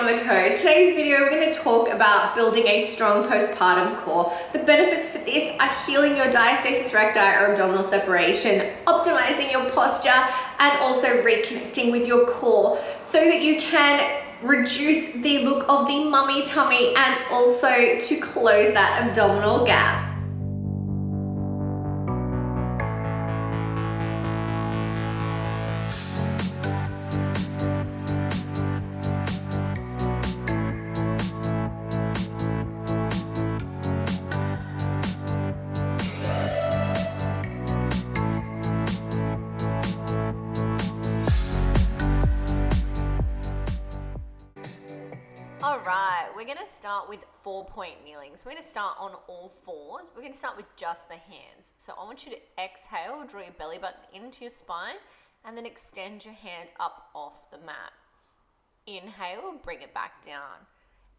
Mama Co. Today's video, we're going to talk about building a strong postpartum core. The benefits for this are healing your diastasis recti or abdominal separation, optimizing your posture, and also reconnecting with your core so that you can reduce the look of the mummy tummy and also to close that abdominal gap. Alright, we're going to start with 4-point kneeling. So we're going to start on all fours. We're going to start with just the hands. So I want you to exhale, draw your belly button into your spine, and then extend your hand up off the mat. Inhale, bring it back down.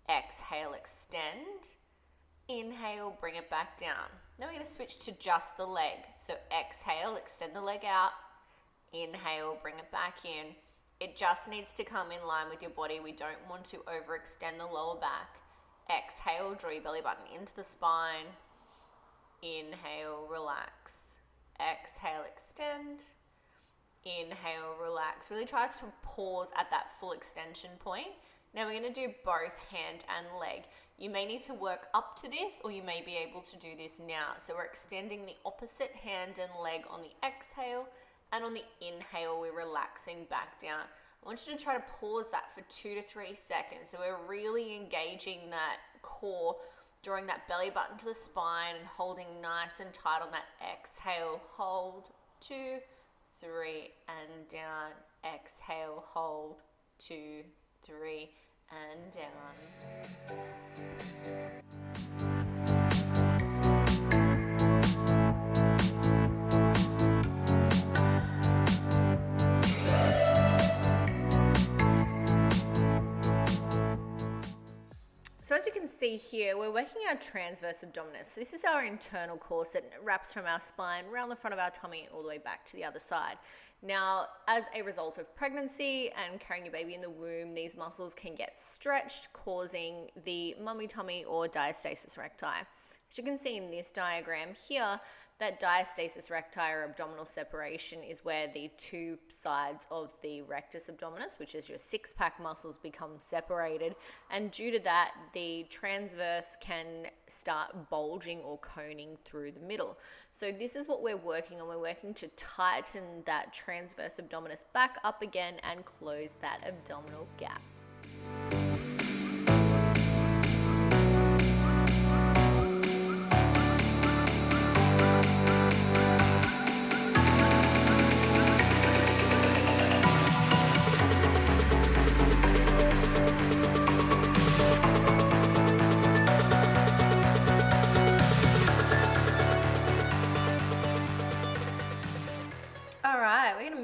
Exhale, extend. Inhale, bring it back down. Now we're going to switch to just the leg. So exhale, extend the leg out. Inhale, bring it back in. It just needs to come in line with your body. We don't want to overextend the lower back. Exhale, draw your belly button into the spine. Inhale, relax. Exhale, extend. Inhale, relax. Really try to pause at that full extension point. Now we're going to do both hand and leg. You may need to work up to this, or you may be able to do this now. So we're extending the opposite hand and leg on the exhale, and on the inhale, we're relaxing back down. I want you to try to pause that for 2 to 3 seconds. So we're really engaging that core, drawing that belly button to the spine and holding nice and tight on that exhale. Hold, 2, 3, and down. Exhale, hold, 2, 3, and down. So as you can see here, we're working our transverse abdominis. So this is our internal core that wraps from our spine around the front of our tummy all the way back to the other side. Now, as a result of pregnancy and carrying your baby in the womb, these muscles can get stretched, causing the mummy tummy or diastasis recti. As you can see in this diagram here, that diastasis recti or abdominal separation is where the two sides of the rectus abdominis, which is your six-pack muscles, become separated. And due to that, the transverse can start bulging or coning through the middle. So this is what we're working on. We're working to tighten that transverse abdominis back up again and close that abdominal gap.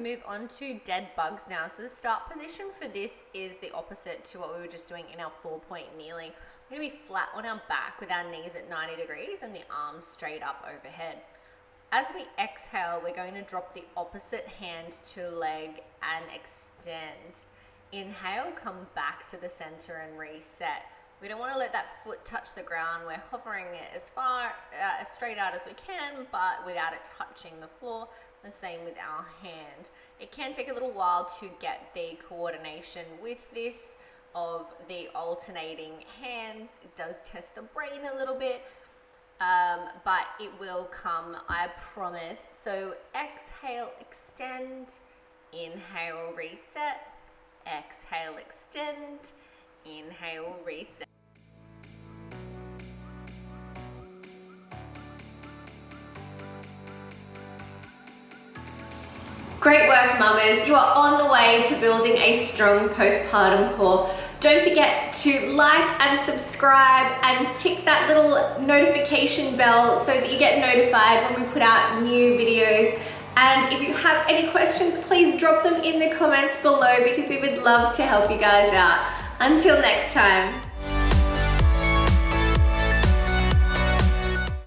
Move on to dead bugs now. So the start position for this is the opposite to what we were just doing in our 4-point kneeling. We're going to be flat on our back with our knees at 90 degrees and the arms straight up overhead. As we exhale, we're going to drop the opposite hand to leg and extend. Inhale, come back to the center and reset. We don't want to let that foot touch the ground. We're hovering it as far as straight out as we can, but without it touching the floor. The same with our hand. It can take a little while to get the coordination with this of the alternating hands. It does test the brain a little bit, but it will come, I promise. So exhale, extend. Inhale, reset. Exhale, extend. Inhale, reset. Great work, mamas. You are on the way to building a strong postpartum core. Don't forget to like and subscribe and tick that little notification bell so that you get notified when we put out new videos. And if you have any questions, please drop them in the comments below because we would love to help you guys out. Until next time.